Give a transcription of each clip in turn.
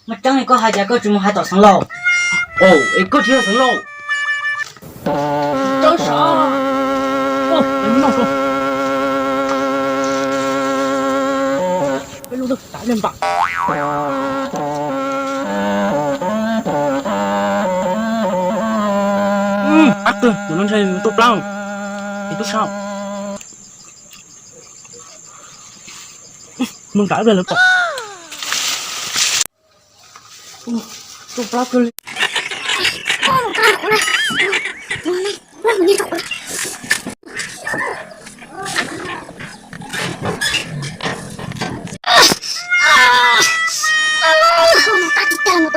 mà chẳng này có hai gia có chung hai tàu sáng lầu. Ồ, ấy có chưa sáng lầu. Cháu sợ. Ô, anh mau xuống. Cái lũ đó đã lên bạc. Bắt tụi nó chơi tốt lắm. Thì tốt sao? Mình cãi về là tốt. Tốt lắm cơ.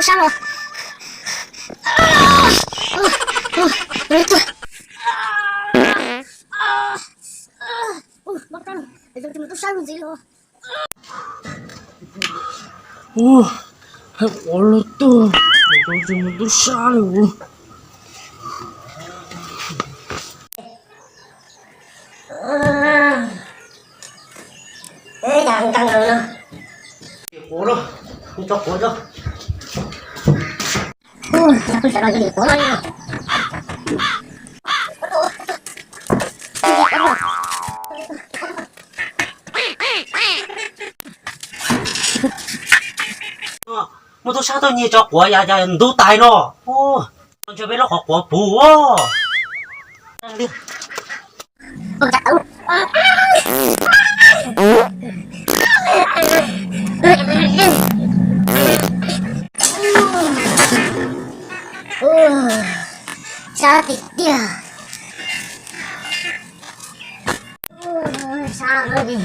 Sao rồi? Bác Trần, bây giờ chúng tôi sao gì rồi? Ồ, hết quá là tôi. Bây giờ mình tôi xa rồi. Ê, căng căng rồi nè. Cố đó, không cho cố cho. Sao tôi sẽ nói cái gì của nó nha. Mà tôi sao tôi nhìn cho quá ya ya đủ tài nó. Ô, con chưa biết nó học quá bù á. Ăn đi. Chắc đúng. Sao thì kia. Sao rồi đi.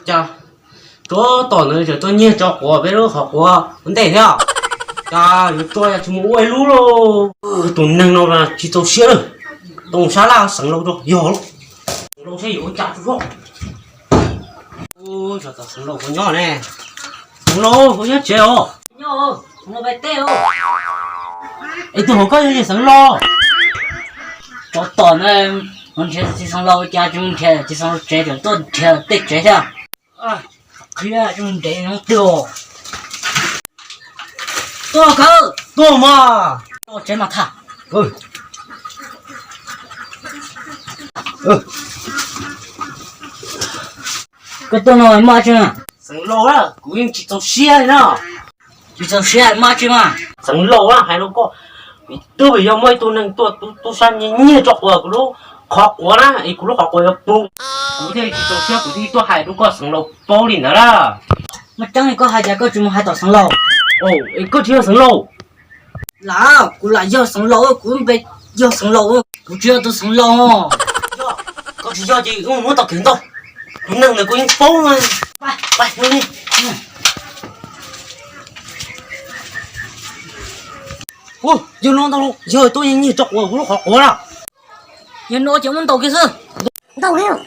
Chà, tôi nữa giờ tôi nhìn cho quá biết nó học quá vấn đề thế à? Chà, tôi là chúng mua lú rồi. Tôi nâng nó là chỉ tôi xíu rồi. Tôi sao là sẵn lâu rồi, hiểu lâu sẽ hiểu chặt chút rồi. Ôi trời ơi, sẵn lâu có nhỏ nè. Sẵn lâu có nhất chế hả? Nhô, nó bay teo. Ê, tôi không có gì sẵn lâu. Có tỏ này, mình sẽ chỉ sáng lầu cha chúng sẽ chỉ sáng chế được tốt chế tích chế thôi. À, kia chúng để nó tiêu. Tôi cơ, Tôi mà. tôi chế mà thả. Ừ. Cái tôi nói mà chứ. Sẵn lâu á, cũng chỉ tôi xíu này nè. Chỉ cho xe mà chứ mà. Sẵn lâu á, hay nó có. Tôi bây giờ mới tôi nâng tôi sang nhìn cho quá cái lúc khó quá na, cái lúc khó quá bù. Cụ thể chỉ tôi xíu, cụ thể tôi hay nó có sẵn lâu bao liền đó là. Mà chẳng này có hai gia có chung hai tàu sáng lầu. Ồ, cái có chưa sẵn lâu. Là, cũng là do sáng lầu, cũng bị do sáng lầu, cũng chưa tôi sáng lầu. Có chỉ cho chị không muốn tập kiến đâu. Cái nâng này có những phố mà. Bay theo đi. Ôi, giờ nó đâu, giờ tôi nhìn chọc vào lúc khó quá là. Nhưng nó chỉ muốn tàu kia sư. Đâu hiểu.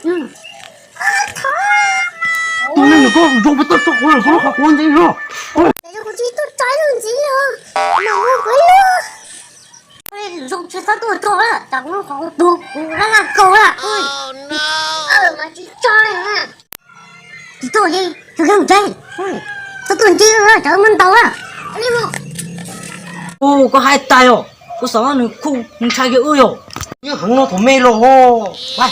Tôi nên là có dùng cái tất chọc vào lúc khó quá gì rồi. Để cho con chi tôi trái hơn gì nữa. Mà ngu quấy nữa. Ôi, dùng chuyện sao tôi cổ là. Chẳng nó có buộc. Nó là cổ là. Ôi. Mà chị cho này à. Chị tôi đi. Tôi không chơi. Tôi tuần chi nữa. Chẳng mình tàu à. Đi một. Ô, có hai tay rồi. Có sáu nó khu, nó trai cái ơi rồi. Nhưng hắn nó thổ mê rồi. Bay.